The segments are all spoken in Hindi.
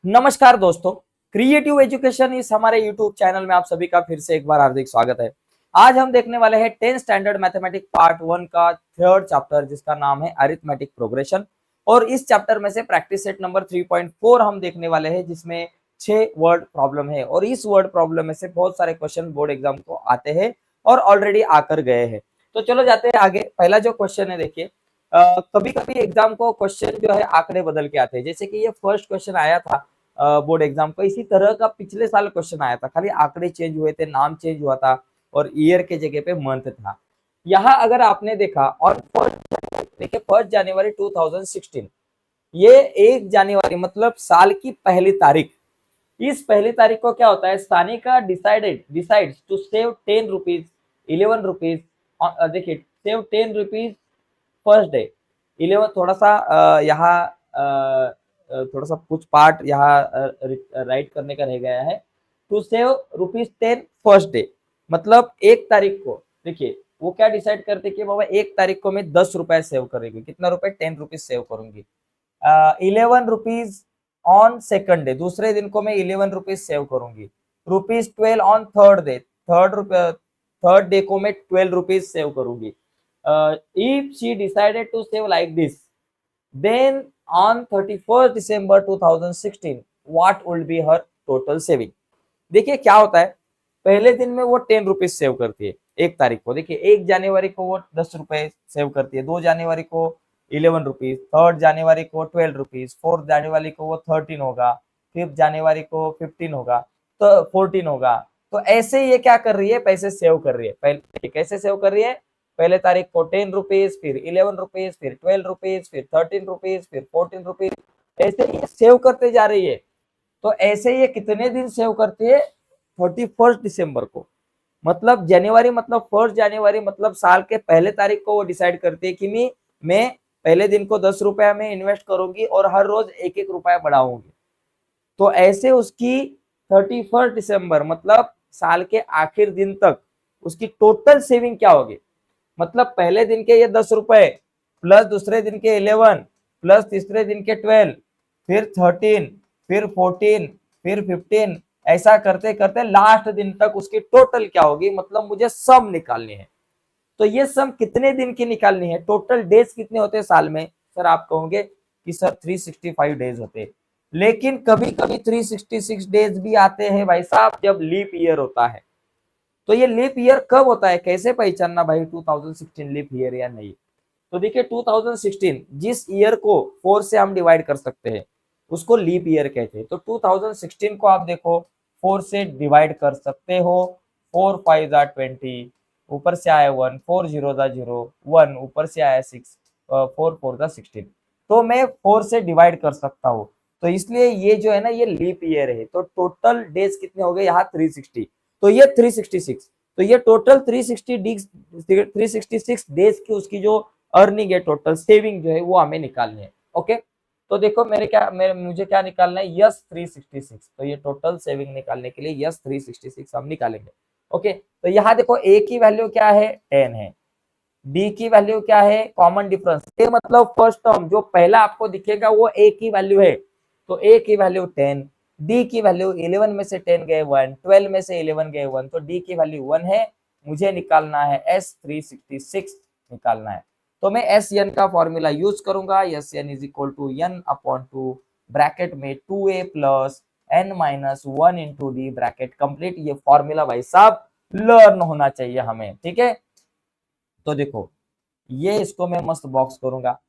नमस्कार दोस्तों, क्रिएटिव एजुकेशन इस हमारे यूट्यूब चैनल में आप सभी का फिर से एक बार हार्दिक स्वागत है। आज हम देखने वाले हैं 10th स्टैंडर्ड मैथमेटिक्स पार्ट 1 का थर्ड चैप्टर जिसका नाम है अरिथमेटिक प्रोग्रेशन। और इस चैप्टर में से प्रैक्टिस सेट नंबर 3.4 हम देखने वाले हैं जिसमें 6 वर्ड प्रॉब्लम है और इस वर्ड प्रॉब्लम में से बहुत सारे क्वेश्चन बोर्ड एग्जाम को आते हैं और ऑलरेडी आकर गए हैं। तो चलो जाते हैं आगे। पहला जो क्वेश्चन है देखिए, कभी कभी एग्जाम को क्वेश्चन जो है आंकड़े बदल के आते हैं, जैसे कि ये फर्स्ट क्वेश्चन आया था बोर्ड एग्जाम को, इसी तरह का पिछले साल क्वेश्चन आया था, खाली आंकड़े चेंज हुए थे, नाम चेंज हुआ था और ईयर के जगह पे मंथ था। यहाँ अगर आपने देखा और देखिए 1 जनवरी 2016, ये 1 जनवरी मतलब साल की पहली तारीख। इस पहली तारीख को क्या होता है, Sanika decides to save 10 rupees 11 rupees. देखिए सेव 10 रुपीज फर्स्ट डे 11, थोड़ा सा यहाँ थोड़ा सा कुछ पार्ट यहाँ राइट करने का रह गया है। टू सेव ₹10 फर्स्ट डे मतलब 1 तारीख को, देखिए वो क्या डिसाइड करते कि बाबा 1 तारीख को मैं 10 रुपए सेव करेंगे, कितना रुपए, 10 रुपीज सेव करूंगी। 11 रुपीज ऑन सेकंड डे, दूसरे दिन को मैं 11 रुपीज सेव करूंगी। ₹12 on third day, third day को मैं 12 रुपीज सेव करूंगी। If she decided to save like this, then on 31st December 2016, what would be her total saving? देखिए क्या होता है, पहले दिन में वो 10 रुपीज सेव करती है 1 तारीख को। देखिए 1 जनवरी को वो 10 रुपए सेव करती है, 2 जनवरी को 11 रुपीज, 3rd जनवरी को 12 रुपीज, 4th जनवरी को वो 13 होगा, 5th जनवरी को 15 होगा, तो 14 होगा। तो ऐसे ये क्या कर रही है, पैसे सेव कर रही है। पहले कैसे सेव कर रही है, पहले तारीख को 10 रुपीज, फिर 11 रुपीज, फिर 12 रुपीज, फिर 13 रुपीज, फिर 14 रुपीज, ऐसे ये सेव करते जा रही है। तो ऐसे ये कितने दिन सेव करती है, 31 दिसंबर को, मतलब जनवरी मतलब 1 जनवरी मतलब साल के पहले तारीख को वो डिसाइड करती है कि मैं पहले दिन को 10 रुपया में इन्वेस्ट करूंगी और हर रोज 1-1 रुपया बढ़ाऊंगी। तो ऐसे उसकी 31 दिसंबर मतलब साल के आखिर दिन तक उसकी टोटल सेविंग क्या होगी, मतलब पहले दिन के ये 10 रुपए प्लस दूसरे दिन के 11 प्लस तीसरे दिन के 12, फिर 13, फिर 14, फिर 15, ऐसा करते करते लास्ट दिन तक उसकी टोटल क्या होगी, मतलब मुझे सम निकालनी है। तो ये सम कितने दिन की निकालनी है, टोटल डेज कितने होते हैं साल में, सर आप कहोगे कि सर 365 डेज होते हैं, लेकिन कभी कभी 366 डेज भी आते हैं भाई साहब जब लीप ईयर होता है। तो ये लीप ईयर कब होता है, कैसे पहचानना भाई 2016 लीप ईयर या नहीं। तो देखिए 2016 जिस ईयर को 4 से हम डिवाइड कर सकते हैं उसको लीप ईयर कहते हैं। तो 2016 को आप देखो 4 से डिवाइड कर सकते हो, 4 5 जा 20, ऊपर से आया 1, 4 0 जा 0, 1 ऊपर से आया 6, 4 4 जा 16, तो मैं 4 से डिवाइड कर सकता हूँ। तो इसलिए ये जो है ना ये लीप ईयर है। तो टोटल डेज कितने हो गए यहाँ 360, तो ये 366, तो ये टोटल 366 डेज की उसकी जो अर्निंग है, टोटल सेविंग जो है वो हमें निकालनी है। ओके, तो देखो मुझे क्या निकालना है, यस 366। तो ये टोटल सेविंग निकालने के लिए यस 366 हम निकालेंगे। ओके, तो यहाँ देखो ए की वैल्यू क्या है, 10 है, बी की वैल्यू क्या है, कॉमन डिफरेंस, ये मतलब फर्स्ट टर्म जो पहला आपको दिखेगा वो ए की वैल्यू है, तो ए की वैल्यू 10, डी की वैल्यू 11 में से 10 गए 1, 12 में से 11 गए 1, तो डी की वैल्यू 1 है। मुझे निकालना है एस 366 निकालना है। तो मैं एस एन का फॉर्मूला यूज करूंगा, S N is equal to N upon 2 bracket में 2a plus n minus 1 into D bracket complete. ये फॉर्मूला भाई साहब लर्न होना चाहिए हमें, ठीक है। तो देखो ये इसको मैं मस्त बॉक्स करूंगा,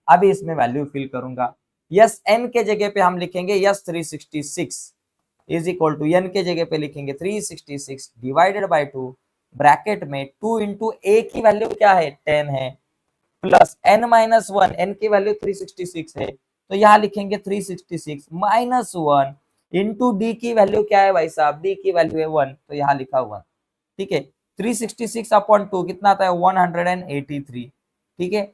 अभी इसमें वैल्यू फिल करूंगा। यस एन के जगह पे हम लिखेंगे S 366 is equal to N के जगह पे लिखेंगे 366 डिवाइडेड बाय 2 ब्रैकेट में 2 इंटू ए की वैल्यू क्या है 10 है, प्लस n माइनस 1, n की वैल्यू 366 है, तो यहाँ लिखेंगे 366 माइनस 1 इंटू डी की वैल्यू क्या है भाई साहब, डी की वैल्यू है 1, तो यहाँ लिखा 1, ठीक है। 366 अपॉन 2 कितना आता है 183, ठीक है।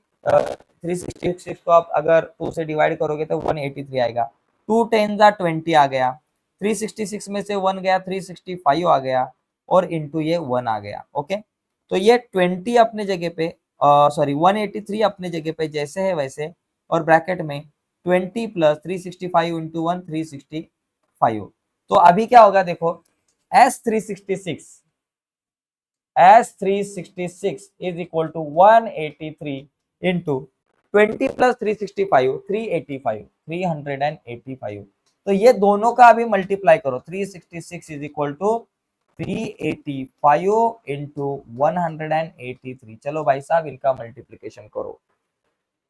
366 को आप अगर 2 से डिवाइड करोगे तो 183 आएगा, 2 10 जा 20 आ गया, 366 में से 1 गया 365 आ गया और इंटू ये 1 आ गया। ओके, तो ये 20 अपने जगह पे, सॉरी 183 अपने जगह पे जैसे है वैसे, और ब्रैकेट में 20 प्लस 365 इंटू 1 365 5। तो अभी क्या होगा देखो, S366 is equal to 183 into 20 plus 365 385। तो ये दोनों का अभी मल्टीप्लाई करो, 366 इज इक्वल टू 385 इंटू 183। चलो भाई साहब इनका मल्टीप्लीकेशन करो।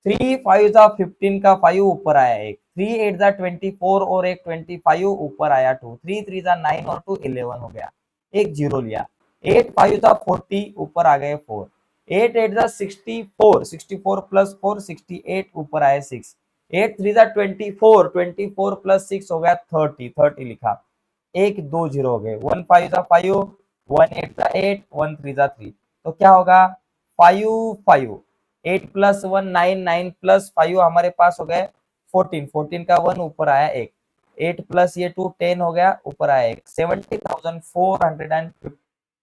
3 5 जा 15 का 5 ऊपर आया एक, 3 8 जा 24 और एक 25 ऊपर आया 2, 3 3 जा 9 और 2 11 हो गया, एक जीरो लिया। 8 5 जा 40 ऊपर आ गए 4, 8 8 जा 64, 64 प्लस 4 68 ऊपर आए 6, 8 3 जा 24, 24 प्लस 6 हो गया 30, 30 लिखा, एक दो जीरो हो गए। 1 5 जा 5, 1 8 जा 8, 1 3 जा 3। तो क्या होगा 5 5, 8 प्लस 1 9, 9 प्लस 5 हमारे पास हो गए 14, 14 का 1 ऊपर आया एक, 8 प्लस ये 2 10 हो गया ऊपर आया एक, 70,400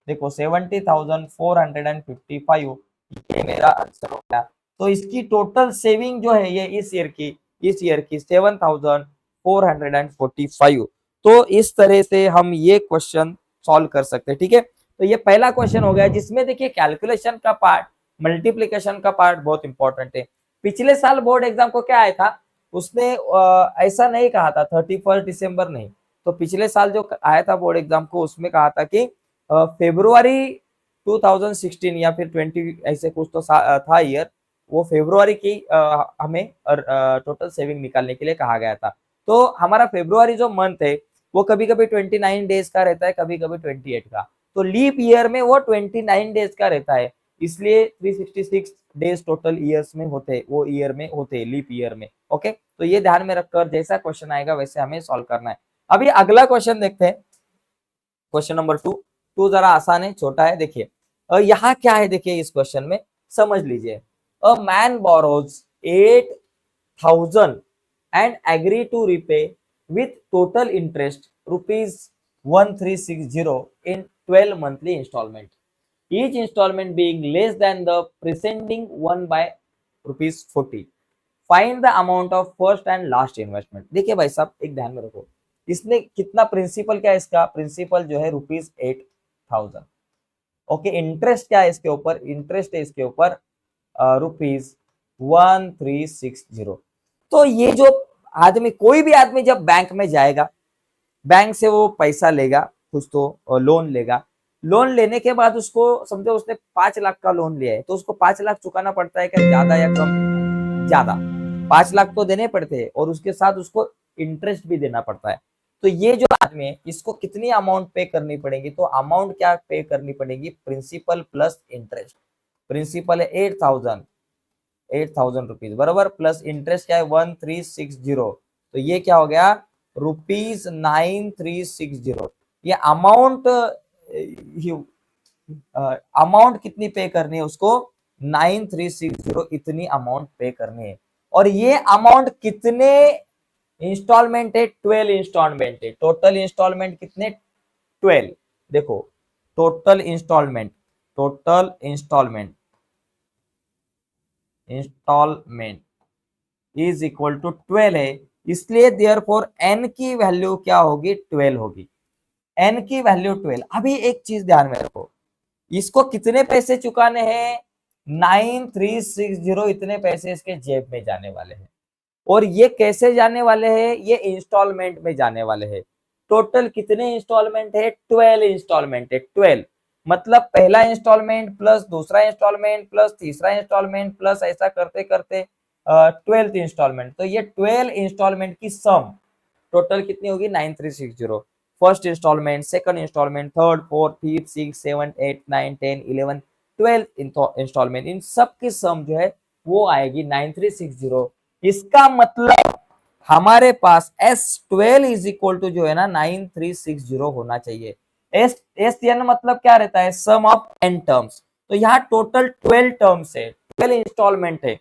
देखो 70,455 ये मेरा आंसर हो गया। तो इसकी टोटल सेविंग जो है ये इस ईयर की 7,445। तो इस तरह से हम ये क्वेश्चन सॉल्व कर सकते हैं, ठीक है। तो ये पहला क्वेश्चन हो गया जिसमें देखिए कैलकुलेशन का पार्ट, मल्टीप्लीकेशन का पार्ट बहुत इंपॉर्टेंट है। पिछले साल बोर्ड एग्जाम को क्या आया था, उसने ऐसा नहीं कहा था 31 दिसंबर नहीं, तो पिछले साल जो आया था बोर्ड एग्जाम को उसमें कहा था कि फेब्रुआरी 2016 या फिर 20 ऐसे कुछ तो था ईयर, वो फेब्रुआरी की हमें टोटल सेविंग निकालने के लिए कहा गया था। तो हमारा फेब्रुआरी जो मंथ है वो कभी कभी 29 डेज का रहता है, कभी कभी 28 का, तो लीप ईयर में वो 29 डेज का रहता है, इसलिए 366 डेज टोटल ईयर्स में होते हैं, वो ईयर में होते हैं लीप ईयर में। ओके, तो ये ध्यान में रखकर जैसा क्वेश्चन आएगा वैसे हमें सॉल्व करना है। अभी अगला क्वेश्चन देखते हैं, क्वेश्चन नंबर 2 जरा आसान है, छोटा है। देखिए यहाँ क्या है, देखिए इस क्वेश्चन में समझ लीजिए। A man borrows 8,000 and agree to repay with total interest rupees 1360 in 12 monthly installment, each installment being less than the preceding one by rupees 40. Find the amount of first and last investment. देखिए भाई साहब एक ध्यान में रखो, इसने कितना प्रिंसिपल, क्या है इसका प्रिंसिपल जो है ₹8,000। ओके, इंटरेस्ट क्या है इसके ऊपर, इंटरेस्ट है इसके ऊपर ₹1360। तो ये जो आदमी, कोई भी आदमी जब बैंक में जाएगा, बैंक से वो पैसा लेगा, कुछ तो लोन लेगा, लोन लेने के बाद उसको समझो उसने 5 लाख का लोन लिया है, तो उसको 5 लाख चुकाना पड़ता है क्या, ज्यादा या कम, ज्यादा 5 लाख तो देने पड़ते हैं और उसके साथ उसको इंटरेस्ट भी देना पड़ता है। तो ये जो आदमी है इसको कितनी अमाउंट पे करनी पड़ेगी, तो अमाउंट क्या पे करनी पड़ेगी, प्रिंसिपल प्लस इंटरेस्ट। प्रिंसिपल है 8,000 रुपीज बराबर, प्लस इंटरेस्ट क्या है 1360, तो ये क्या हो गया ₹9360। ये अमाउंट, अमाउंट कितनी पे करनी है उसको, 9360 इतनी अमाउंट पे करनी है। और ये अमाउंट कितने इंस्टॉलमेंट है, 12 इंस्टॉलमेंट है। टोटल इंस्टॉलमेंट कितने, 12। देखो total instalment is equal to 12 है, इसलिए देयरफॉर n की वैल्यू क्या होगी, 12 होगी। n की वैल्यू 12। अभी एक चीज ध्यान में रखो, इसको कितने पैसे चुकाने हैं, 9360 इतने पैसे इसके जेब में जाने वाले हैं। और ये कैसे जाने वाले हैं, ये इंस्टॉलमेंट में जाने वाले हैं। टोटल कितने इंस्टॉलमेंट है, 12 इंस्टॉलमेंट है। 12 मतलब पहला इंस्टॉलमेंट प्लस दूसरा इंस्टॉलमेंट प्लस तीसरा इंस्टॉलमेंट प्लस ऐसा करते करते 12th इंस्टॉलमेंट। तो ये 12 इंस्टॉलमेंट की सम टोटल कितनी होगी, 9360। First instalment, second instalment, third, fourth, fifth, six, 7, 8, 9, 10, 11, 12 instalment, इन सब की सम जो है वो आएगी 9360। इसका मतलब हमारे पास S12 इज इक्वल टू जो है ना 9360 होना चाहिए। SN मतलब क्या रहता है, सम ऑफ n टर्म्स। तो यहाँ टोटल 12 टर्म्स है, 12 इंस्टॉलमेंट है,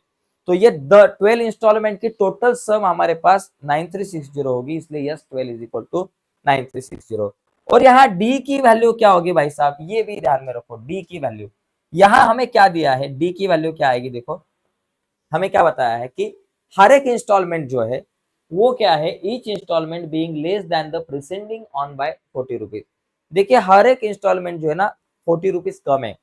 तो ये 12 इंस्टॉलमेंट की टोटल सम हमारे पास 9360 होगी, इसलिए S12 इज इक्वल टू 9360। और यहाँ D की वैल्यू क्या होगी भाई साहब, ये भी ध्यान में रखो, D की वैल्यू यहाँ हमें क्या दिया है, D की वैल्यू क्या आएगी, देखो हमें क्या बताया है कि हर एक इंस्टॉलमेंट जो है वो क्या है, each instalment being less than the preceding one by 40 rupees. देखिए हर एक इंस्टॉलमेंट जो है ना 40 रुपीज कम है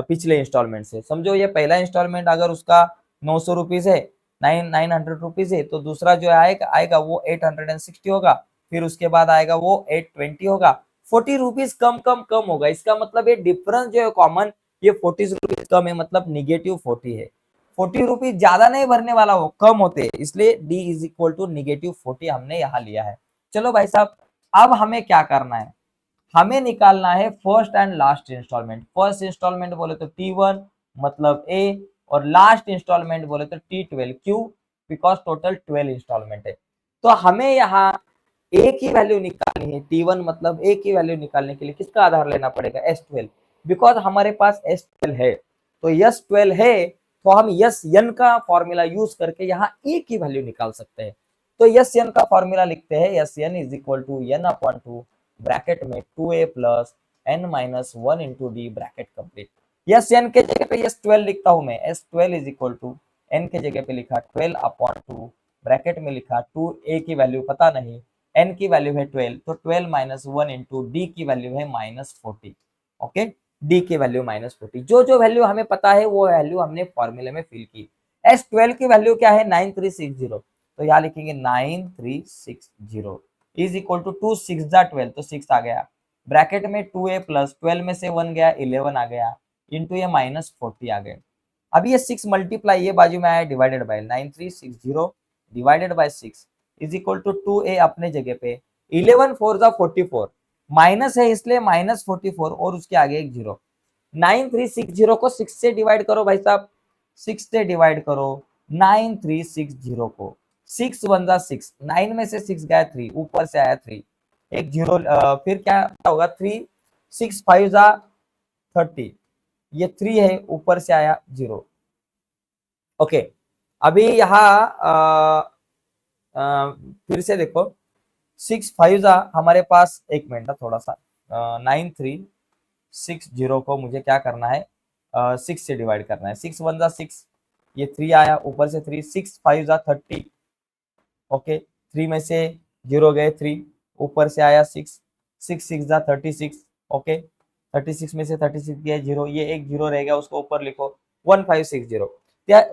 पिछले इंस्टॉलमेंट से। समझो ये पहला इंस्टॉलमेंट अगर उसका 900 रुपीज है, 900 रुपीज है, तो दूसरा जो आएगा आएगा वो 860 होगा, फिर उसके बाद आएगा वो 820 होगा। 40 रुपीज कम कम कम होगा, इसका मतलब ये डिफरेंस जो है कॉमन, ये 40 रुपीज कम है, मतलब निगेटिव 40 है। 40 रुपीज ज्यादा नहीं भरने वाला हो, कम होते हैं, इसलिए D is equal to negative 40 हमने यहाँ लिया है। चलो भाई साहब, अब हमें क्या करना है, हमें निकालना है first and last instalment. First instalment बोले तो T1 मतलब ए, और लास्ट इंस्टॉलमेंट बोले तो T12, क्यों, बिकॉज टोटल 12 इंस्टॉलमेंट है। तो हमें यहाँ ए की वैल्यू निकालनी है, T1 मतलब ए की वैल्यू निकालने के लिए किसका आधार लेना पड़ेगा, S12, बिकॉज हमारे पास S12 है। तो S12 है तो हम Sn का फॉर्मूला यूज करके यहाँ ए की वैल्यू निकाल सकते हैं। तो Sn का फॉर्मूला लिखते हैं, Sn is equal to n/2 bracket में 2a plus n minus 1 into D bracket complete. S N के जगह पे यस 12 लिखता हूं मैं, S 12 is equal to N के जगह पे लिखा 12/2 ब्रैकेट में लिखा 2a की वैल्यू पता नहीं, n की वैल्यू है 12, तो 12 माइनस 1 इंटू डी की वैल्यू है -40। ओके, डी की वैल्यू -40, जो जो वैल्यू हमें पता है वो वैल्यू हमने फॉर्मूले में फिल की। S12 की वैल्यू क्या है 9360, तो यहाँ लिखेंगे 9360 इज इक्वल टू 2 6 12, तो 6 आ गया, ब्रैकेट में 2a प्लस 12 में से 1 गया 11 आ गया, इंटू ये -40 आ गए। अब ये 6 मल्टीप्लाई ये बाजू में आया divided by 9360 divided by 6 is equal to 2a अपने जगह पे, 11 4 जा 44, माइनस है इसलिए -44 और उसके आगे एक जीरो। 9360 को 6 से डिवाइड करो भाई साहब, 6 से डिवाइड करो 9360 को, 6 1 जा 6, 9 में से 6 गया 3, ऊपर से आया 3, एक जीरो, फिर क्या होगा 3 6 5 जा 30, ये 3 है, ऊपर से आया 0। ओके, अभी यहाँ फिर से देखो 6 5 जा हमारे पास, एक मिनट थोड़ा सा, 9360 को मुझे क्या करना है, 6 से डिवाइड करना है, 6 1 जा 6, ये 3 आया, ऊपर से 3, 6 5 जा 30, ओके, 3 में से 0 गए 3, ऊपर से आया 6, 6 6 जा 36, ओके, 36 में से 36 गए 0, ये एक 0 रह गया, उसको ऊपर लिखो 1560,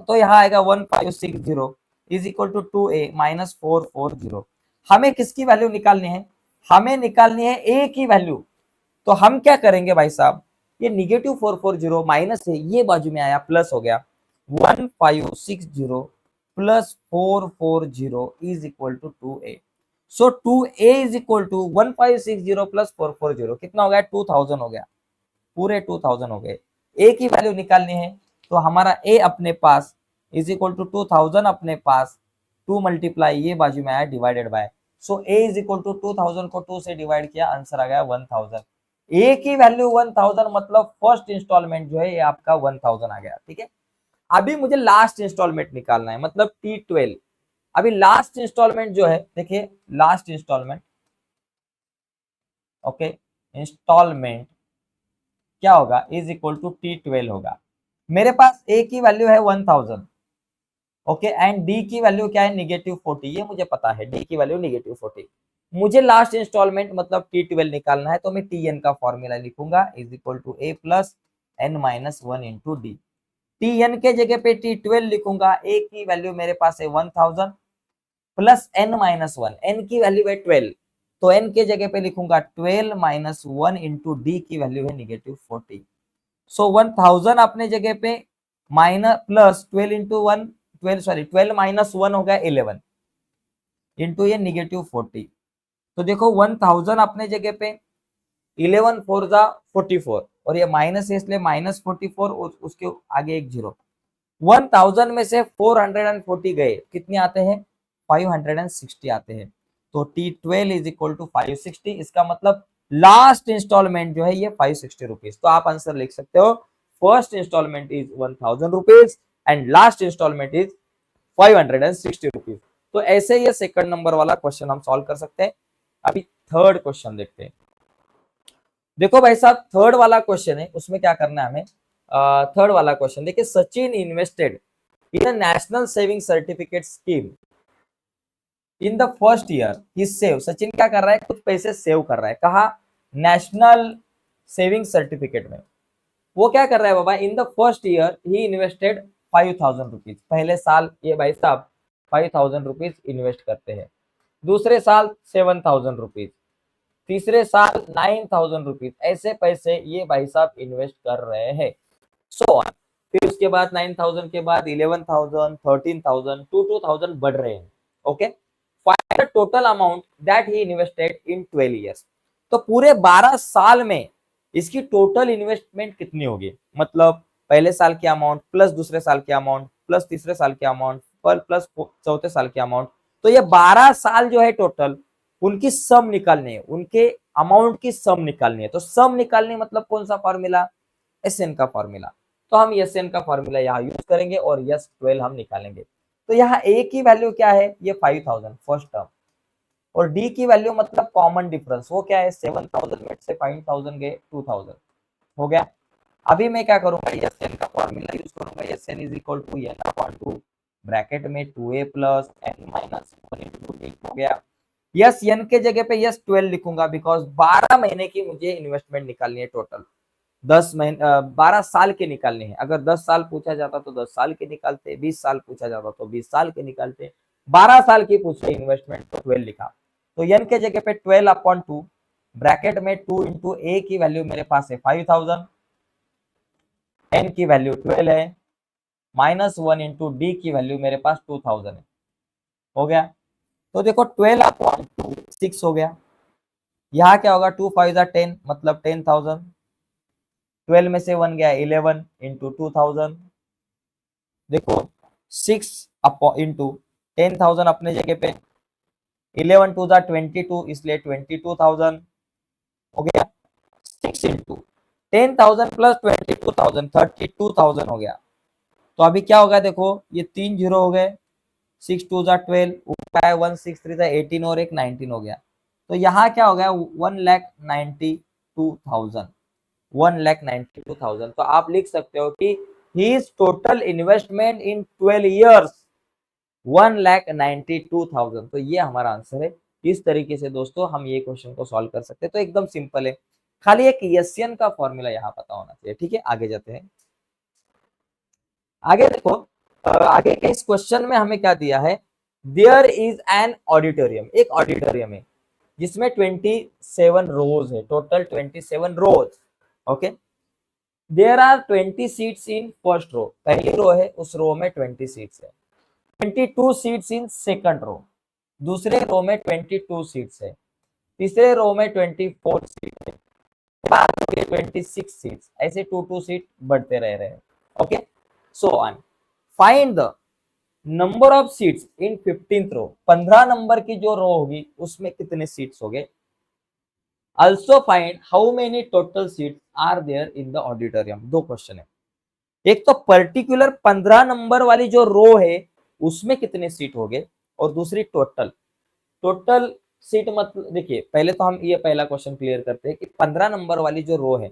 तो यहाँ आएगा 1560 is equal to 2a minus 440। हमें किसकी वैल्यू निकालनी है, हमें निकालनी है a की वैल्यू। तो हम क्या करेंगे भाई साहब, ये निगेटिव 440 माइनस है, ये बाजू में आया प्लस हो गया, 1560 plus 440 is equal to 2a। So 2a is equal to 1560 plus 440 कितना हो गया, 2000 हो गया, पूरे 2000 हो गए। a की वैल्यू निकालनी है, तो हमारा a अपने पास इज इक्वल टू 2000 अपने पास, 2 मल्टीप्लाई ये बाजू में आया divided by, so a is equal to 2000 को 2 से डिवाइड किया, आंसर आ गया 1000। a की वैल्यू 1000 मतलब फर्स्ट इंस्टॉलमेंट जो है ये आपका 1000 आ गया, ठीक है। अभी मुझे लास्ट इंस्टॉलमेंट निकालना है, मतलब T12। अभी लास्ट इंस्टॉलमेंट जो है, देखिए लास्ट इंस्टॉलमेंट, ओके, इंस्टॉलमेंट क्या होगा, इज इक्वल टू T12 होगा। मेरे पास a की वैल्यू है 1000, ओके, एंड डी की वैल्यू क्या है -40, ये मुझे पता है, डी की वैल्यू -40। मुझे लास्ट इंस्टॉलमेंट मतलब T12 निकालना है, तो मैं Tn का फॉर्मूला लिखूंगा, is equal to a plus n minus 1 into D. Tn के जगह पे T12 लिखूंगा, a की वैल्यू मेरे पास है 1000 प्लस n माइनस 1, n की वैल्यू है 12, तो n के जगह पे लिखूंगा 12 माइनस 1 इंटू डी की वैल्यू है -40। सो 1000 अपने जगह पे minus plus 12 into 1, 12 sorry 12 minus 1 हो गया 11 इंटू ये -40। तो देखो 1000 अपने जगह पे, 11 4 जा 44, और ये माइनस है इसलिए -44, उसके आगे एक जीरो। 1000 में से 440 गए, कितने आते हैं, 560 आते हैं। तो T12 इज इक्वल टू 560, इसका मतलब लास्ट इंस्टॉलमेंट जो है ये 560 रुपीज। तो आप आंसर लिख सकते हो, first instalment is 1000 rupees and last instalment is 560 rupees. तो ऐसे ये सेकंड नंबर वाला क्वेश्चन हम सॉल्व कर सकते हैं। अभी थर्ड क्वेश्चन देखते हैं। देखो भाई साहब, थर्ड वाला क्वेश्चन है, उसमें क्या करना है हमें, थर्ड वाला क्वेश्चन देखिए, Sachin invested in a national saving certificate scheme in the first year he save, Sachin क्या कर रहा है, कुछ पैसे सेव कर रहा है, कहा, नेशनल सेविंग सर्टिफिकेट में। वो क्या कर रहा है बाबा, इन द फर्स्ट ईयर ही इन्वेस्टेड 5,000 रुपीज, पहले साल ये भाई साहब 5,000 रुपीज इन्वेस्ट करते हैं, दूसरे साल 7,000 रुपीज, तीसरे साल 9,000 रुपीज, ऐसे पैसे ये भाई साहब इन्वेस्ट कर रहे हैं, सो ऑन। फिर उसके बाद 9,000 के बाद 11,000, 13,000, 2,000 बढ़ रहे हैं। Okay, find the total amount that he invested in 12 years. तो पूरे 12 साल में इसकी टोटल इन्वेस्टमेंट कितनी होगी, मतलब पहले साल की अमाउंट प्लस दूसरे साल की अमाउंट प्लस तीसरे साल की अमाउंट प्लस चौथे साल की अमाउंट, तो ये 12 साल जो है टोटल, उनकी सम निकालनी है, उनके अमाउंट की सम निकालनी है। तो सम निकालनी मतलब कौन सा फॉर्मूला, एस एन का फॉर्मूला। तो हम एस एन का फॉर्मूला यहाँ यूज करेंगे और यस 12 हम निकालेंगे। तो यहाँ ए की वैल्यू क्या है, ये 5,000 फर्स्ट टर्म, और डी की वैल्यू मतलब कॉमन डिफरेंस, वो क्या है 7,000 में से 5,000 गए 2,000 हो गया। अभी मैं क्या करूंगा, एस एन का फॉर्मूला यूज करूंगा, S N is equal to N upon 2 bracket में 2a plus N minus 1 into D हो गया। यस एन के जगह पे यस 12 लिखूंगा, बिकॉज 12 महीने की मुझे इन्वेस्टमेंट निकालनी है टोटल, 12 साल के निकालने हैं। अगर 10 साल पूछा जाता तो 10 साल के निकालते, 20 साल पूछा जाता तो 20 साल के निकालते, 12 साल की पूछे इन्वेस्टमेंट तो 12 लिखा। तो एन के जगह पे 12 अपॉन 2 ब्रैकेट में 2 इंटू ए की वैल्यू मेरे पास है 5,000, एन की वैल्यू 12 है, माइनस 1 इंटू डी की वैल्यू मेरे पास 2,000 है, हो गया। तो देखो 12 अपॉन 2 6 हो गया, यहाँ क्या होगा 2 5 10 मतलब 10,000, 12 में से 1 गया 11 इंटू 2,000, देखो 6 इंटू 10,000 अपने जगह पे, 11 टू ज़ा 22 इसलिए 22,000 हो गया, 6 इंटू 10,000 प्लस 22,000 32,000 हो गया। तो अभी क्या होगा, देखो ये 3 जीरो हो गए, 6 टू ज़ा 12, ऊपर है 1 6 3 ज़ा 18 और एक 19 हो गया। तो यहाँ क्या हो गया 1,92,000, 1,92,000। तो आप लिख सकते हो कि his total investment in 12 years 1,92,000। तो ये हमारा आंसर है। इस तरीके से दोस्तों हम ये क्वेश्चन को सॉल्व कर सकते हैं। तो एकदम सिंपल है, खाली एक यसियन का फॉर्मूला यहाँ पता होना चाहिए। ठीक है, आगे जाते हैं। आगे देखो, आगे के इस क्वेश्चन में हमें क्या दिया है, देयर इज एन ऑडिटोरियम, एक ऑडिटोरियम है जिसमें 27 रोज है, total 27 rows. Okay, there are 20 seats in first row, पहली रो है उस रो में 20 सीट्स है, 22 सीट्स इन सेकंड रो, दूसरे रो में 22 सीट्स है, तीसरे रो में 24 सीट है, 26 सीट्स, ऐसे 2 सीट बढ़ते रह रहे हैं। Okay, so on. Find the number of seats in 15th row, 15 number की जो रो होगी उसमें कितने सीट्स होंगे। Also find how many total seats are there in the auditorium। दो क्वेश्चन है, एक तो पर्टिकुलर 15 नंबर वाली जो रो है उसमें कितने सीट होंगे, और दूसरी टोटल। टोटल सीट मतलब देखिए, पहले तो हम ये पहला क्वेश्चन क्लियर करते हैं कि 15 नंबर वाली जो रो है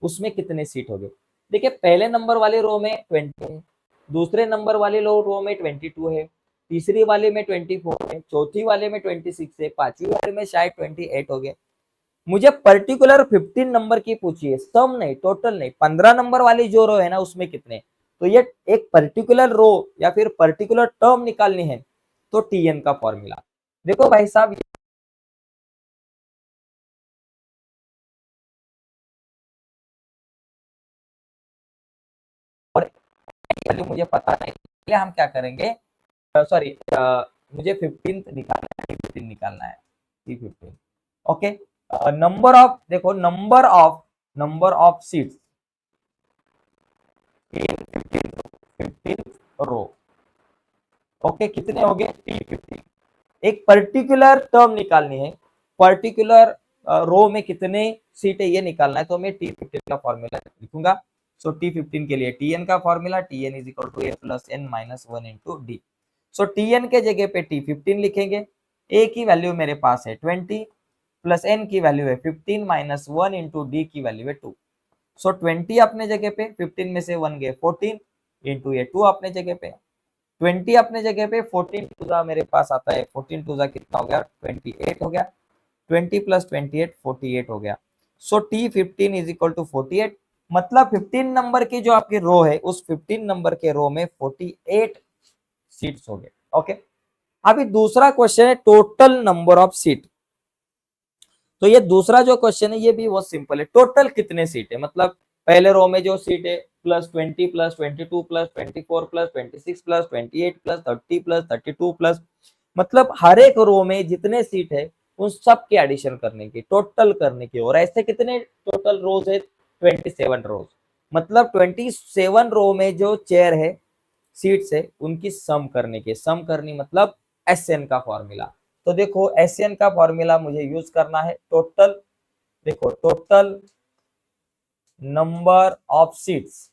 उसमें कितने सीट होंगे। देखिए पहले नंबर वाले रो में 20 है, दूसरे नंबर वाले रो में 22 है, तीसरी वाले में 24 है, चौथी वाले में 26 है, पांचवी वाले में शायद 28 हो गए। मुझे पर्टिकुलर 15 नंबर की पूछिए, सम नहीं टोटल नहीं, 15 नंबर वाली जो रो है ना उसमें कितने। तो ये एक पर्टिकुलर रो या फिर पर्टिकुलर टर्म निकालनी है तो टीएन का फॉर्मूला। देखो भाई साहब, और मुझे पता नहीं, इसलिए हम क्या करेंगे, सॉरी मुझे 15 निकालना है, 15 निकालना है, T15। ओके, नंबर ऑफ, देखो number of seats in 15 row. Okay, कितने हो गए T15। एक पर्टिकुलर टर्म निकालनी है, पर्टिकुलर रो में कितने सीट है ये निकालना है, तो मैं T15 का फॉर्मूला लिखूंगा। सो T15 के लिए Tn का formula Tn is equal to A plus N minus 1 into D. So Tn के जगह पे T15 लिखेंगे, ए की वैल्यू मेरे पास है 20 प्लस एन की वैल्यू है 15 माइनस 1 इंटू डी की वैल्यू है 2। सो 20 अपने जगह पे, 15 में से 1 गए 14 इंटू ये 2 अपने जगह पे, 20 अपने जगह पे, 14 टू ज़ा मेरे पास आता है, 14 टू ज़ा कितना हो गया 28 हो गया, 20 प्लस 28 48 हो गया। सो T15 इज इक्वल टू 48, मतलब 15 नंबर की जो आपकी रो है उस 15 नंबर के रो में 48 सीट्स हो गए। ओके, अभी दूसरा क्वेश्चन है टोटल नंबर ऑफ सीट। तो ये दूसरा जो क्वेश्चन है ये भी बहुत सिंपल है, टोटल कितने सीट है, मतलब पहले रो में जो सीट है plus 20 plus 22 plus 24 plus 26 plus 28 plus 30 plus 32 plus, मतलब हर एक रो में जितने सीट है उन सब के एडिशन करने की, टोटल करने की। और ऐसे कितने टोटल रोज है 27 रोज, मतलब 27 रो में जो चेयर है सीट्स है उनकी सम करने की, सम करनी मतलब एसएन का फॉर्मूला। तो देखो एसएन का फॉर्मूला मुझे यूज करना है, टोटल, देखो total number of seats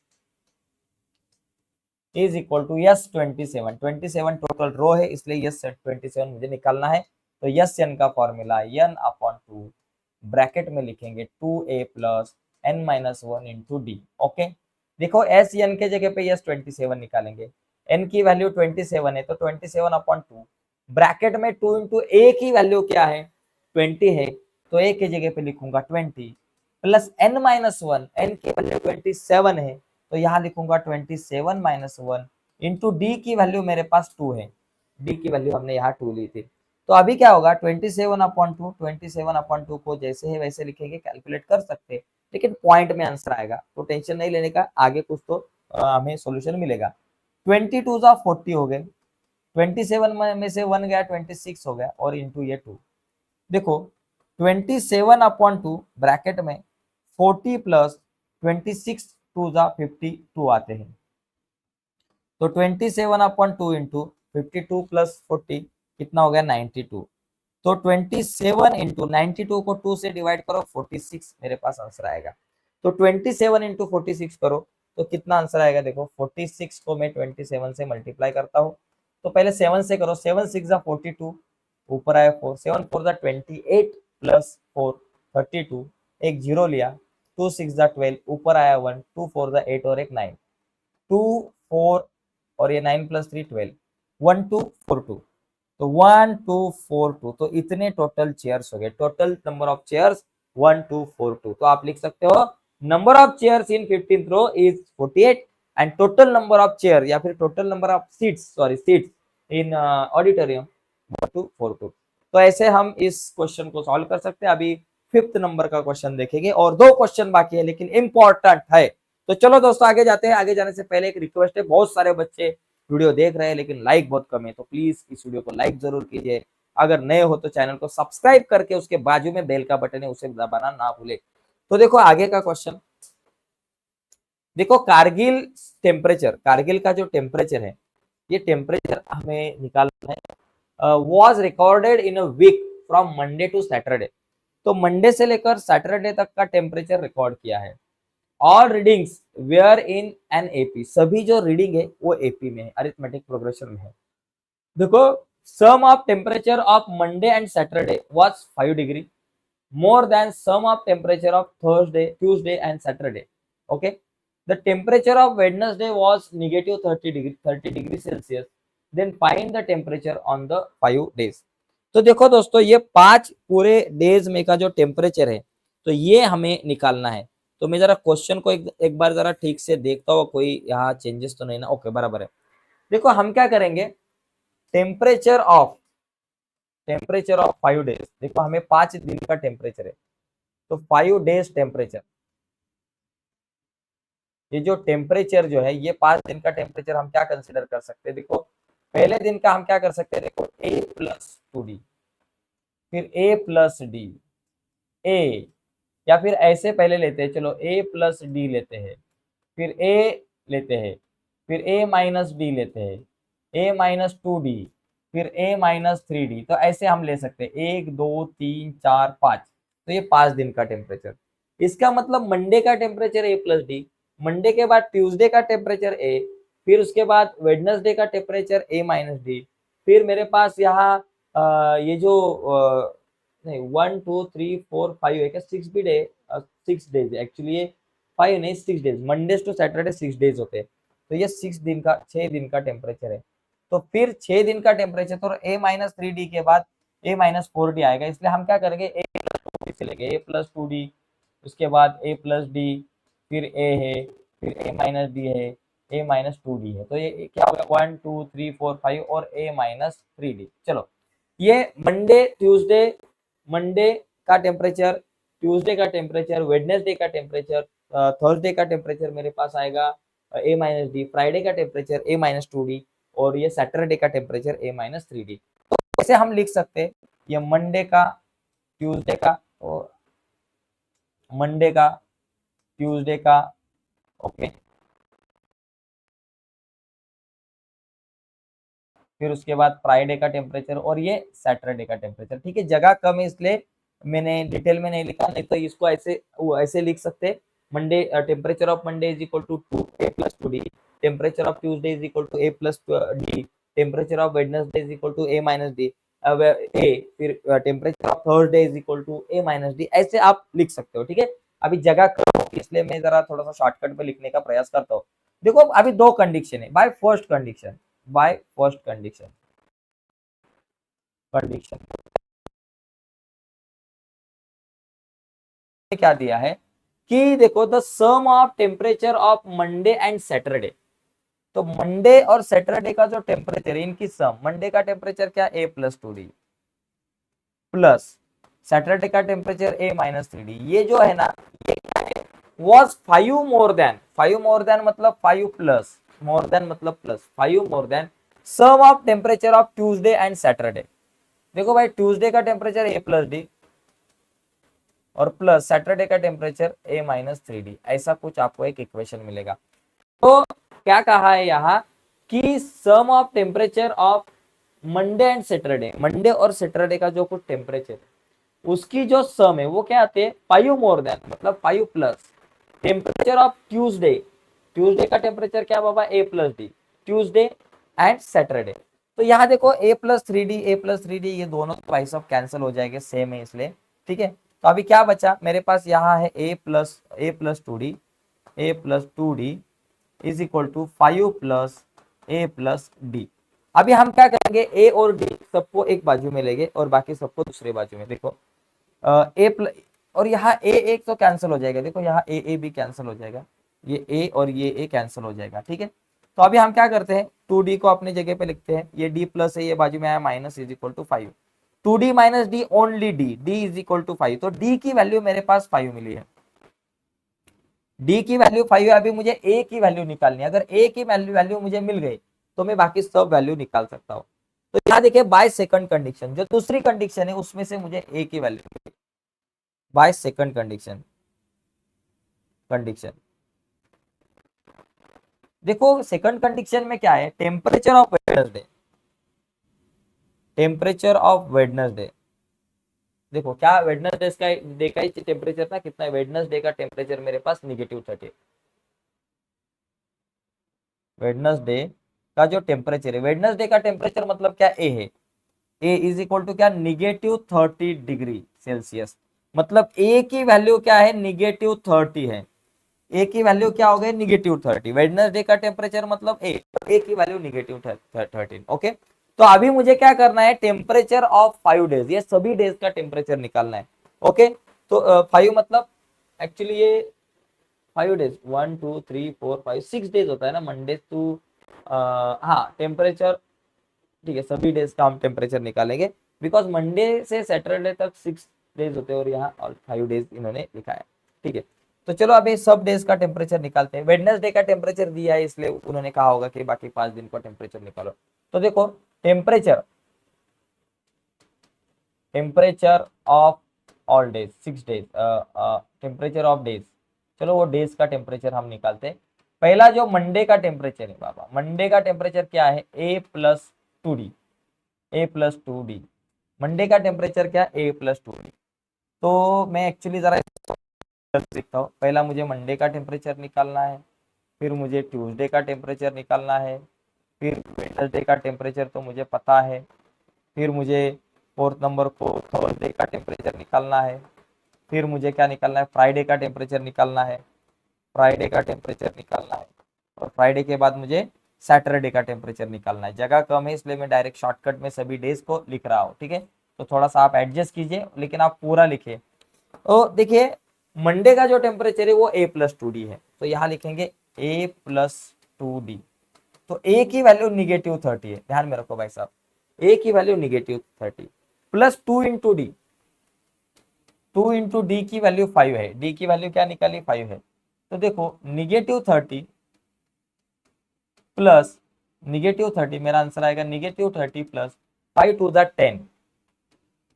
is equal to S 27, 27 total row है इसलिए यस 27 मुझे निकालना है। तो यस एन का फॉर्मूला एन अपॉन 2, ब्रैकेट में लिखेंगे 2a plus N minus 1 into D. Okay, देखो एस एन के जगह पे यस 27 निकालेंगे, एन की वैल्यू 27 है तो 27 अपॉन 2, ब्रैकेट में 2 इंटू ए की वैल्यू क्या है 20 है, तो ए की जगह पे लिखूंगा 20 प्लस एन माइनस 1, एन की वैल्यू 27 है तो यहाँ लिखूंगा 27 माइनस 1 इंटू डी की वैल्यू मेरे पास 2 है, डी की वैल्यू हमने यहाँ 2 ली थी। तो अभी क्या होगा 27 अपॉन 2, 27 अपॉन 2 को जैसे है वैसे लिखेंगे, कैलकुलेट कर सकते हैं, लेकिन पॉइंट में आंसर आएगा तो टेंशन नहीं लेने का, आगे कुछ तो हमें सोल्यूशन मिलेगा। 22 जा 40 हो गए, 27 में से 1 गया 26 हो गया और इंटू ये 2, देखो 27 अपॉन 2 ब्रैकेट में 40 प्लस 26 टू जा 52 आते हैं, तो 27 अपॉन 2 इंटू 52 प्लस 40 कितना हो गया 92, तो 27 इंटू 92 को 2 से डिवाइड करो 46 मेरे पास आंसर आएगा। तो 27 इंटू 46 करो तो कितना आंसर आएगा, देखो 46 को मैं 27 से मल्टीप्लाई करता हूँ, तो पहले 7 से करो, 7 6 जा 42, ऊपर आया 4, 7 4 जा 28 प्लस 4 32, एक जीरो लिया, 2 6 जा 12, ऊपर आया 1, 2 4 जा 8 और एक 9, 2 4 और ये 9 प्लस 3 12, 1 2 4 2, तो 1 2 4 2, तो इतने टोटल चेयर्स हो गए, टोटल नंबर ऑफ चेयर्स 1 2 4 2। तो आप लिख सकते हो number of chairs in 15th row is 48 and total number of chair या फिर total number of seats, sorry seats in auditorium 242। तो ऐसे हम इस क्वेश्चन को सॉल्व कर सकते हैं। अभी 5th नंबर का क्वेश्चन देखेंगे और 2 क्वेश्चन बाकी है लेकिन इंपॉर्टेंट है। तो चलो दोस्तों आगे जाते हैं। आगे जाने से पहले एक रिक्वेस्ट है, बहुत सारे बच्चे वीडियो देख रहे हैं लेकिन लाइक बहुत कम है, तो प्लीज इस वीडियो को लाइक जरूर कीजिए। अगर नए हो तो चैनल को सब्सक्राइब करके उसके बाजू में बेल का बटन है उसे दबाना ना भूले। तो देखो आगे का क्वेश्चन, देखो कारगिल टेम्परेचर, कारगिल का जो टेम्परेचर है ये टेम्परेचर हमें निकालना है, was recorded in a week from Monday to Saturday. तो मंडे से लेकर सैटरडे तक का टेम्परेचर रिकॉर्ड किया है। All readings were in an AP, सभी जो रीडिंग है वो एपी में है, अरिथमेटिक प्रोग्रेशन में है। देखो sum of temperature of Monday and Saturday was 5 degree more than sum of temperature of Thursday, Tuesday and Saturday. Okay. The temperature of Wednesday was negative 30 degree Celsius. Then find the temperature on the 5 days. तो देखो दोस्तों ये 5 पूरे डेज में का जो टेम्परेचर है तो ये हमें निकालना है। तो मैं जरा क्वेश्चन को एक बार जरा ठीक से देखता हूँ, कोई यहाँ चेंजेस तो नहीं ना, ओके बराबर है। देखो हम क्या करेंगे, टेम्परेचर ऑफ 5 डेज, देखो हमें 5 दिन का टेम्परेचर है तो 5 डेज टेम्परेचर, ये जो टेम्परेचर जो है ये 5 दिन का टेम्परेचर हम क्या कंसिडर कर सकते हैं, देखो पहले दिन का हम क्या कर सकते हैं, देखो a प्लस 2d, फिर a प्लस डी, ए, या फिर ऐसे पहले लेते हैं, चलो a प्लस डी लेते हैं, फिर a लेते हैं, फिर a माइनस डी लेते हैं, a माइनस 2d, फिर a माइनस 3d। तो ऐसे हम ले सकते हैं 1 2 3 4 5, तो ये 5 दिन का टेम्परेचर। इसका मतलब मंडे का temperature a plus D, Monday के बाद ट्यूसडे का टेम्परेचर a, फिर उसके बाद वेडनेसडे का टेम्परेचर a माइनस डी, फिर मेरे पास यहाँ ये जो नहीं 1 2 3 4 5 है क्या, 6 भी डे, 6 डेज एक्चुअली, ये 5 नहीं 6 days, Monday to Saturday 6 days होते हैं, तो ये 6 दिन का 6 दिन का टेम्परेचर है। तो फिर 6 दिन का टेम्परेचर तो A-3D के बाद A-4D आएगा, इसलिए हम क्या करेंगे A+2D से लेंगे, A+2D, उसके बाद A+D, फिर A है, फिर A-D है, A-2D है, तो ये क्या होगा 1 2 3 4 5 और A-3D। चलो ये मंडे का टेम्परेचर, ट्यूसडे का टेम्परेचर, वेडनेसडे का टेम्परेचर, थर्सडे का टेम्परेचर मेरे पास आएगा A-D, फ्राइडे का टेम्परेचर A-2D और ये सैटरडे का टेम्परेचर A-3D। तो ऐसे हम लिख सकते हैं ये मंडे का, ट्यूसडे का, और मंडे का, ट्यूसडे का, ओके, फिर उसके बाद फ्राइडे का टेम्परेचर और ये सैटरडे का टेम्परेचर। ठीक है, जगह कम है इसलिए मैंने डिटेल में नहीं लिखा, नहीं तो इसको ऐसे लिख सकते, Monday temperature of Monday is equal to A+2D, temperature of Tuesday is equal to A+D, temperature of Wednesday is equal to A-D, अब ए, फिर temperature of Thursday is equal to A-D, ऐसे आप लिख सकते हो। ठीक है, अभी जगह कम होगी इसलिए मैं जरा थोड़ा सा शॉर्टकट में लिखने का प्रयास करता हूँ। देखो अभी दो कंडीशन है, बाय फर्स्ट कंडीशन क्या दिया है कि देखो the sum of temperature of Monday and Saturday, तो मंडे और सैटरडे का जो टेम्परेचर है इनकी सम, मंडे का टेम्परेचर क्या A+2D प्लस सैटरडे का टेम्परेचर A-3D, ये जो है ना ये क्या है, वॉज 5 मोर देन मतलब 5 प्लस, मोर देन मतलब plus, 5 more than sum of temperature of Tuesday and Saturday. देखो भाई ट्यूसडे का टेम्परेचर A+D और प्लस सैटरडे का टेम्परेचर A-3D, ऐसा कुछ आपको एक इक्वेशन मिलेगा। तो क्या कहा है यहाँ कि sum of temperature of Monday and Saturday, Monday और सैटरडे का जो कुछ टेम्परेचर उसकी जो सम है वो क्या आते हैं 5 मोर देन मतलब 5 plus temperature of Tuesday, Tuesday का टेम्परेचर क्या बाबा A+D, ट्यूसडे एंड सैटरडे। तो यहाँ देखो A+3D ये दोनों भाई सब कैंसिल हो जाएंगे, सेम है इसलिए। ठीक है, तो अभी क्या बचा मेरे पास, यहाँ है A+2D is equal to 5 plus A+D। अभी हम क्या करेंगे A और D सबको एक बाजू में लेंगे और बाकी सबको दूसरे बाजू में। देखो और यहाँ A एक तो कैंसिल हो जाएगा, देखो यहाँ A भी कैंसिल हो जाएगा, ये A और ये A कैंसिल हो जाएगा। ठीक है, तो अभी हम क्या करते हैं 2D को अपनी जगह पे लिखते हैं, ये D प्लस है, ये बाजू में आया minus is equal to 5, 2D minus D only D is equal to 5, तो D की वैल्यू मेरे पास 5 मिली है, D की वैल्यू 5 है। अभी मुझे A की वैल्यू निकालनी है, अगर A की वैल्यू मुझे मिल गई तो मैं बाकी सब वैल्यू निकाल सकता हूँ। तो यहाँ देखिए बाय सेकंड कंडीशन, जो दूसरी कंडीशन है उसमें से मुझे A की वैल्यू मिली बाय सेकंड कंडीशन। देखो सेकंड कंडीशन में क्या है, टेम्परेचर ऑफ वेडनेसडे, देखो क्या वेडनेसडे का डे का ही टेम्परेचर था, कितना है वेडनेसडे का टेम्परेचर मेरे पास -30, वेडनेसडे का जो टेम्परेचर है, वेडनेसडे का टेम्परेचर मतलब क्या ए है, ए इज इक्वल टू क्या -30 डिग्री सेल्सियस, मतलब ए की वैल्यू क्या है -30 है, ए की वैल्यू क्या हो गई -30, वेडनेसडे का टेम्परेचर मतलब ए की वैल्यू -13। ओके, तो अभी मुझे क्या करना है टेम्परेचर ऑफ 5 डेज, ये सभी डेज का टेम्परेचर निकालना है। ओके, तो 5 मतलब एक्चुअली ये 5 डेज 1 2 3 4 5 6 डेज होता है ना, मंडे टू हाँ टेम्परेचर, ठीक है सभी डेज का हम टेम्परेचर निकालेंगे, बिकॉज मंडे से सैटरडे तक 6 डेज होते हैं और यहाँ 5 डेज इन्होंने लिखा है। ठीक है, तो चलो अभी सब डेज का टेम्परेचर निकालते हैं। वेडनेसडे का टेम्परेचर दिया है इसलिए उन्होंने कहा होगा कि बाकी 5 दिन का टेम्परेचर निकालो। तो देखो temperature of all days 6 days, temperature of days, चलो वो डेज का टेम्परेचर हम निकालते हैं। पहला जो मंडे का टेम्परेचर है बाबा, मंडे का टेम्परेचर क्या है A+2D, मंडे का टेम्परेचर क्या A+2D। तो मैं एक्चुअली जरा लिखता हूँ, पहला मुझे मंडे का टेम्परेचर निकालना है, फिर मुझे ट्यूसडे का टेम्परेचर निकालना है, फिर वेडनेसडे का टेम्परेचर तो मुझे पता है, फिर मुझे फोर्थ नंबर को थर्सडे का टेम्परेचर निकालना है, फिर मुझे क्या निकालना है फ्राइडे का टेम्परेचर निकालना है, और फ्राइडे के बाद मुझे सैटरडे का टेम्परेचर निकालना है। जगह कम है इसलिए मैं डायरेक्ट शॉर्टकट में सभी डेज को लिख रहा हूँ, ठीक है। तो थोड़ा सा आप एडजस्ट कीजिए, लेकिन आप पूरा लिखिए। तो देखिए मंडे का जो टेम्परेचर है वो A+2D है, तो यहाँ लिखेंगे A+2D। तो ए की वैल्यू -30 है, ध्यान में रखो भाई साहब, ए की वैल्यू -30 प्लस 2 × D, 2 × D की वैल्यू 5 है, डी की वैल्यू क्या निकाली 5 है। तो देखो -30 प्लस -30, मेरा आंसर आएगा -30 प्लस 5 × 10,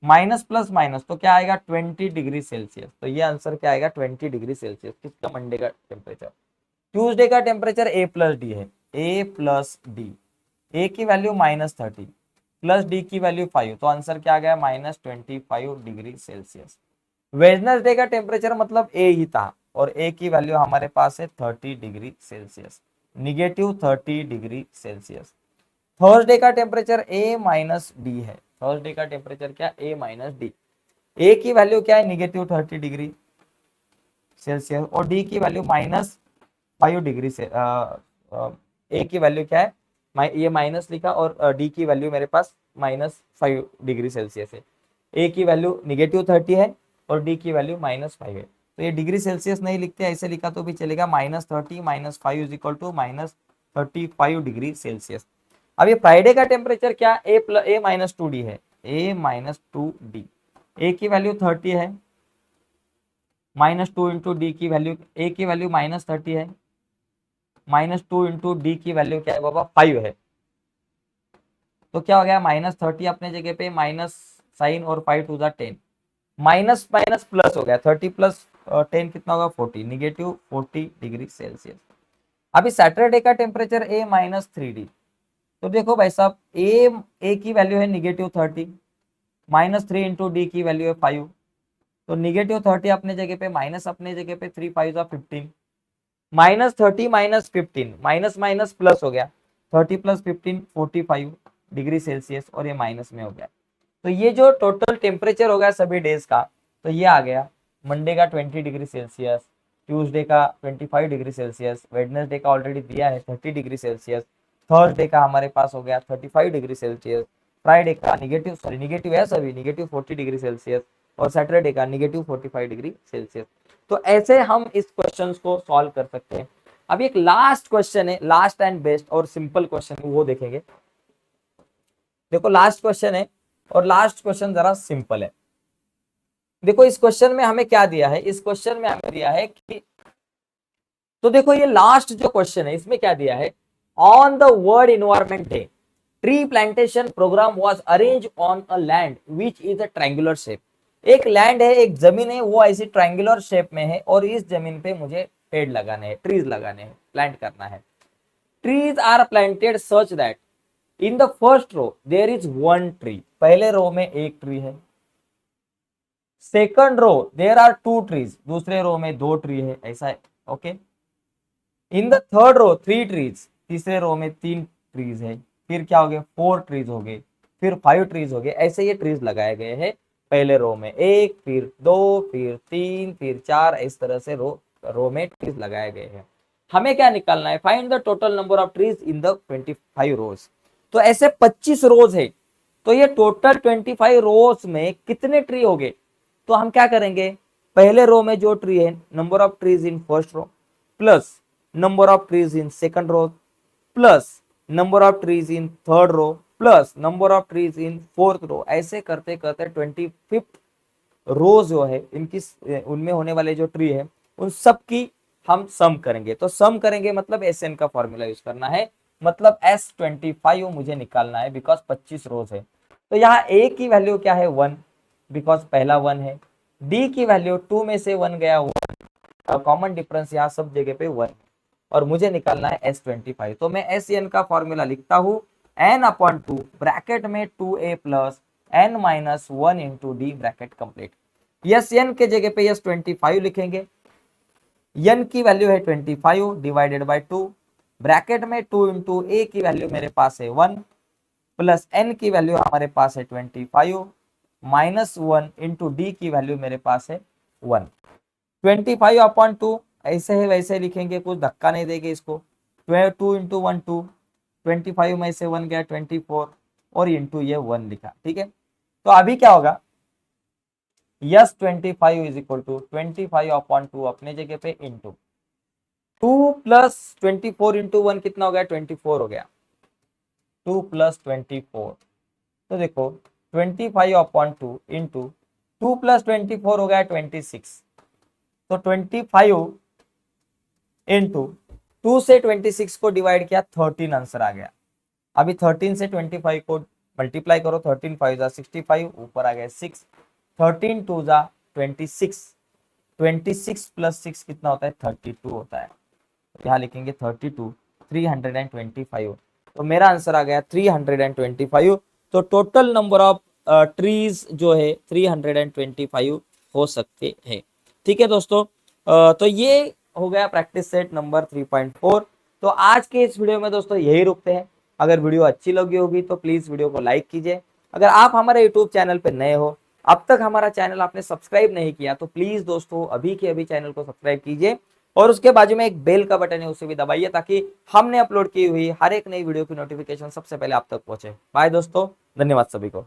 माइनस प्लस माइनस तो क्या आएगा 20 डिग्री सेल्सियस। तो ये आंसर क्या आएगा 20 डिग्री सेल्सियस, किसका, मंडे का टेम्परेचर। ट्यूसडे का टेम्परेचर A+D है, A+D, ए की वैल्यू -30 प्लस डी की वैल्यू 5, तो आंसर क्या आ गया -25 डिग्री सेल्सियस। वेडनेसडे का टेम्परेचर मतलब ए ही था, और ए की वैल्यू हमारे पास है 30 degree Celsius, -30 degree Celsius. Thursday का टेम्परेचर A-D है, थर्सडे का टेम्परेचर क्या A-D, ए की वैल्यू क्या है -30 डिग्री सेल्सियस, और डी की वैल्यू -5 डिग्री से ए की वैल्यू क्या है, ये माइनस लिखा, और डी की वैल्यू मेरे पास -5 डिग्री सेल्सियस है। ए की वैल्यू -30 है और डी की वैल्यू -5 है। तो ये डिग्री सेल्सियस नहीं लिखते, ऐसे लिखा तो भी चलेगा, -30 -5 = -35 डिग्री सेल्सियस। अब ये फ्राइडे का टेम्परेचर क्या A-2D है, A-2D, ए की वैल्यू 30 है, -2 × D की वैल्यू, ए की वैल्यू -30 है, -2 × D की वैल्यू क्या है बाबा 5 है। तो क्या हो गया -30 अपने जगह पे, माइनस साइन और 5 × 10, माइनस माइनस प्लस हो गया, 30 प्लस 10 कितना होगा 40, -40 डिग्री सेल्सियस। अभी सैटरडे का टेम्परेचर A-3D। तो देखो भाई साहब ए की वैल्यू है -30, -3 × D की वैल्यू है 5, तो -30 अपने जगह पे, माइनस अपने जगह पे, 3 5 15, -30 -15, माइनस माइनस प्लस हो गया, 30 + 15 45 डिग्री सेल्सियस, और ये माइनस में हो गया। तो ये जो टोटल टेम्परेचर होगा सभी डेज का, तो ये आ गया मंडे का 20 डिग्री सेल्सियस, ट्यूसडे का 25 डिग्री सेल्सियस, वेडनेसडे का ऑलरेडी दिया है 30 डिग्री सेल्सियस, थर्सडे का हमारे पास हो गया 35 डिग्री सेल्सियस, फ्राइडे का निगेटिव है सभी, -40 डिग्री सेल्सियस, और सैटरडे का -45 डिग्री सेल्सियस। तो ऐसे हम इस क्वेश्चन को सॉल्व कर सकते हैं। अब एक लास्ट क्वेश्चन है, लास्ट एंड बेस्ट और सिंपल क्वेश्चन है, वो देखेंगे। देखो लास्ट क्वेश्चन है, और लास्ट क्वेश्चन जरा सिंपल है। देखो इस क्वेश्चन में हमें क्या दिया है, इस क्वेश्चन में हमें दिया है कि, तो देखो ये लास्ट जो क्वेश्चन है इसमें क्या दिया है, on the world environment day tree plantation programme was arrange on a land which is a triangular shape. एक लैंड है, एक जमीन है, वो ऐसी ट्रायंगुलर शेप में है, और इस जमीन पे मुझे पेड़ लगाने हैं, ट्रीज लगाने हैं, प्लांट करना है। Trees are planted such that in the first row there is 1 tree, पहले रो में एक ट्री है। Second row there are 2 trees, दूसरे रो में 2 ट्री है, ऐसा है, okay. In the third row 3 trees, तीसरे रो में 3 ट्रीज है। फिर क्या हो गए 4 ट्रीज हो गए, फिर 5 ट्रीज हो गए, ऐसे ये ट्रीज लगाए गए हैं पहले रो में, 1 फिर 2 फिर 3 फिर 4, इस तरह से रो में ट्रीज लगाए गए हैं। हमें क्या निकालना है, find the total number of trees in the 25 रोज। तो ऐसे 25 रोज है, तो ये टोटल 25 रोज में कितने ट्री हो गए। तो हम क्या करेंगे, पहले रो में जो ट्री है, number of trees in first row plus number of trees in second row plus number of trees in third row plus number of trees in fourth row, ऐसे करते करते 25th रो जो है इनकी, उनमें होने वाले जो ट्री है उन सब की हम सम करेंगे। तो सम करेंगे मतलब SN का फॉर्मूला यूज करना है, मतलब S25 मुझे निकालना है, बिकॉज 25 रोज है। तो यहाँ A की वैल्यू क्या है 1, बिकॉज पहला 1 है। D की वैल्यू 2 में से 1 गया 1, कॉमन डिफरेंस यहाँ सब जगह पे 1, और मुझे निकालना है S25। तो मैं SN का फॉर्मूला लिखता हूँ n/2 ब्रैकेट में 2a plus n minus 1 into D bracket complete. SN के जगह पे S25 लिखेंगे, n की वैल्यू है 25 डिवाइडेड बाय 2, ब्रैकेट में 2 इंटू a की वैल्यू मेरे पास है 1 प्लस n की वैल्यू हमारे पास है 25 माइनस 1 इंटू डी की वैल्यू मेरे पास है 1। 25/2 ऐसे है वैसे लिखेंगे, कुछ धक्का नहीं देंगे इसको। 2 इंटू 1 2, 25 में से 1 गया 24 और इंटू ये 1 लिखा, ठीक है। तो अभी क्या होगा, यस 25 इज इक्वल टू 25/2 अपने जगह पे इंटू 2 प्लस 24 इंटू 1 कितना हो गया, 24 हो गया, 2 प्लस 24। तो देखो 25/2 इंटू 2 प्लस 24 हो गया 26। तो 25 इंटू 2 से 26 को डिवाइड किया 13 आंसर आ गया। अभी 13 से 25 को मल्टीप्लाई करो, 13 5 जा 65, ऊपर आ गया 6, 13 2 जा 26, 26 प्लस 6 कितना होता है, 32 होता है। यहाँ लिखेंगे 32, 325। तो मेरा आंसर आ गया 325। तो टोटल नंबर ऑफ ट्रीज जो है 325 हो सकते हैं, ठीक है दोस्तों। तो ये हो गया प्रैक्टिस सेट नंबर 3.4। तो आज के इस वीडियो में दोस्तों यही रुकते हैं। अगर वीडियो अच्छी लगी होगी तो प्लीज वीडियो को लाइक कीजिए। अगर आप हमारे यूट्यूब चैनल पर नए हो, अब तक हमारा चैनल आपने सब्सक्राइब नहीं किया, तो प्लीज दोस्तों अभी के अभी चैनल को सब्सक्राइब कीजिए और उसके बाजू में एक बेल का बटन है उसे भी दबाइए, ताकि हमने अपलोड की हुई हर एक नई वीडियो की नोटिफिकेशन सबसे पहले आप तक पहुंचे। बाय दोस्तों, धन्यवाद सभी को।